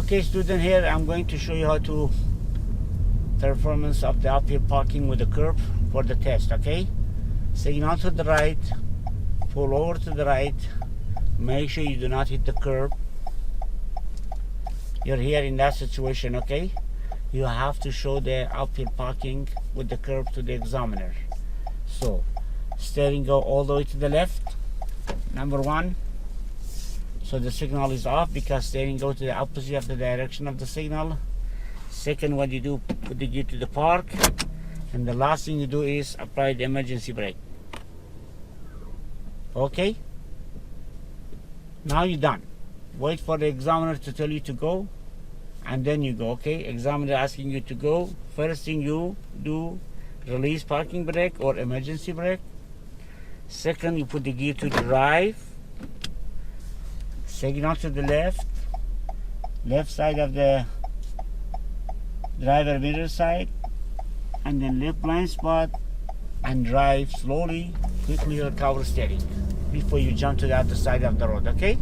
Okay, student, here I'm going to show you how to performance of the uphill parking with the curb for the test. Okay, signal to the right, pull over to the right, make sure you do not hit the curb. You're here in that situation. Okay, you have to show the uphill parking with the curb to the examiner. So steering go all the way to the left, number one. So the signal is off because steering go to the opposite of the direction of the signal. Second, what you do, put the gear to the park, and the last thing you do is apply the emergency brake. Okay, now you're done. Wait for the examiner to tell you to go, and then you go. Okay, examiner asking you to go, first thing you do, release parking brake or emergency brake. Second, you put the gear to drive, signal to the left side of the driver mirror side, and then left blind spot, and drive slowly, quickly recover steering before you jump to the other side of the road. Okay.